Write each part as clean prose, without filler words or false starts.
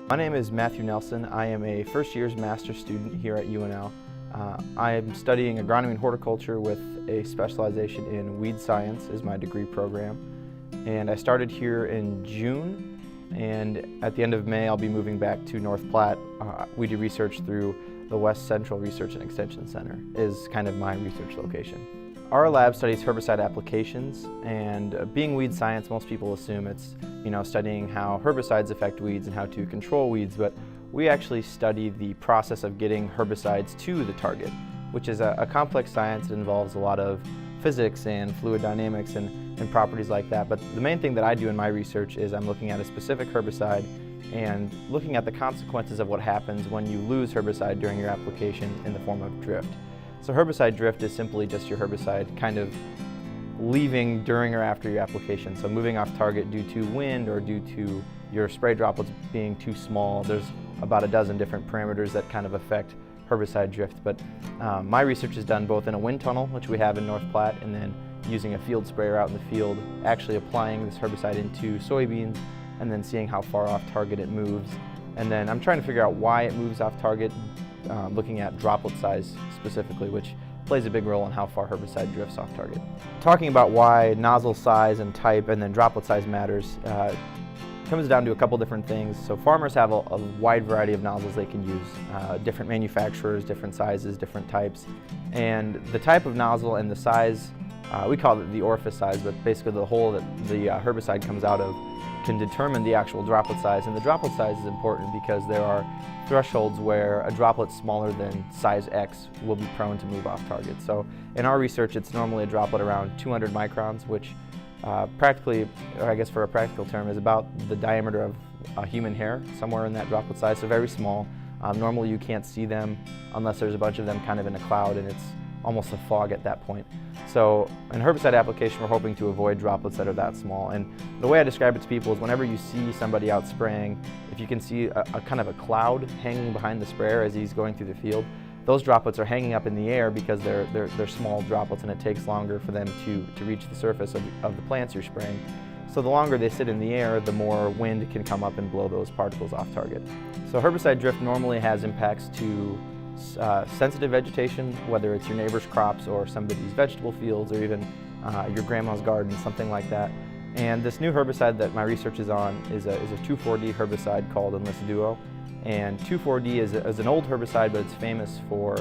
My name is MattNelson. I am a first year's master's student here at UNL. I am studying agronomy and horticulture with a specialization in weed science as my degree program. And I started here in June, and at the end of May I'll be moving back to North Platte. We do research through the West Central Research and Extension Center is kind of my research location. Our lab studies herbicide applications, and being weed science, most people assume it's studying how herbicides affect weeds and how to control weeds, but we actually study the process of getting herbicides to the target, which is a complex science that involves a lot of physics and fluid dynamics and properties like that. But the main thing that I do in my research is I'm looking at a specific herbicide and looking at the consequences of what happens when you lose herbicide during your application in the form of drift. So herbicide drift is simply just your herbicide kind of leaving during or after your application. So moving off target due to wind or due to your spray droplets being too small. There's about a dozen different parameters that kind of affect herbicide drift. But my research is done both in a wind tunnel, which we have in North Platte, and then using a field sprayer out in the field, actually applying this herbicide into soybeans and then seeing how far off target it moves. And then I'm trying to figure out why it moves off target, looking at droplet size specifically, which plays a big role in how far herbicide drifts off target. Talking about why nozzle size and type and then droplet size matters comes down to a couple different things. So farmers have a wide variety of nozzles they can use, different manufacturers, different sizes, different types. And the type of nozzle and the size, we call it the orifice size, but basically the hole that the herbicide comes out of can determine the actual droplet size. And the droplet size is important because there are thresholds where a droplet smaller than size X will be prone to move off target. So in our research, it's normally a droplet around 200 microns, which practically, or I guess for a practical term, is about the diameter of a human hair, somewhere in that droplet size, so very small. Normally you can't see them unless there's a bunch of them kind of in a cloud and it's almost a fog at that point. So in herbicide application, we're hoping to avoid droplets that are that small. And the way I describe it to people is whenever you see somebody out spraying, if you can see a kind of a cloud hanging behind the sprayer as he's going through the field, those droplets are hanging up in the air because they're small droplets and it takes longer for them to reach the surface of the plants you're spraying. So the longer they sit in the air, the more wind can come up and blow those particles off target. So herbicide drift normally has impacts to sensitive vegetation, whether it's your neighbor's crops or somebody's vegetable fields or even your grandma's garden, something like that. And this new herbicide that my research is on is a 2,4-D herbicide called Enlist Duo. And 2,4-D is an old herbicide, but it's famous for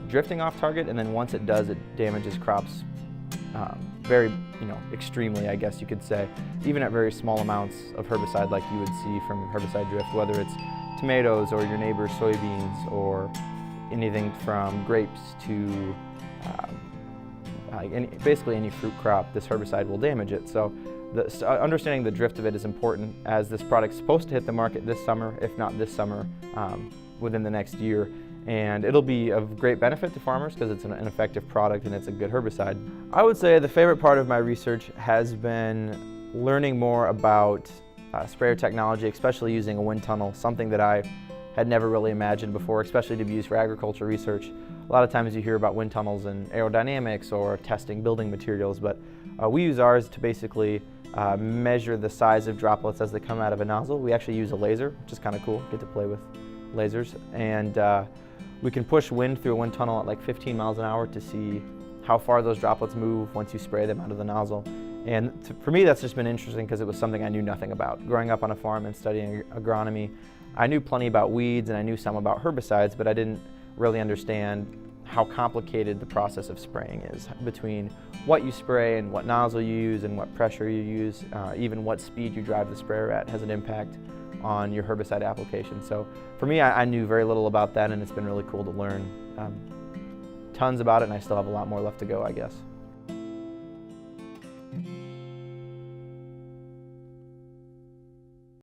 drifting off target, and then once it does, it damages crops very, extremely, I guess you could say, even at very small amounts of herbicide like you would see from herbicide drift, whether it's tomatoes or your neighbor's soybeans or anything from grapes to basically any fruit crop. This herbicide will damage it. So understanding the drift of it is important, as this product's supposed to hit the market this summer, if not this summer, within the next year. And it'll be of great benefit to farmers because it's an effective product and it's a good herbicide. I would say the favorite part of my research has been learning more about sprayer technology, especially using a wind tunnel, something that I had never really imagined before, especially to be used for agriculture research. A lot of times you hear about wind tunnels and aerodynamics or testing building materials, but we use ours to basically measure the size of droplets as they come out of a nozzle. We actually use a laser, which is kind of cool, get to play with lasers. And we can push wind through a wind tunnel at like 15 miles an hour to see how far those droplets move once you spray them out of the nozzle. And for me, that's just been interesting because it was something I knew nothing about. Growing up on a farm and studying agronomy, I knew plenty about weeds and I knew some about herbicides, but I didn't really understand how complicated the process of spraying is, between what you spray and what nozzle you use and what pressure you use, even what speed you drive the sprayer at has an impact on your herbicide application. So for me, I knew very little about that, and it's been really cool to learn tons about it, and I still have a lot more left to go, I guess.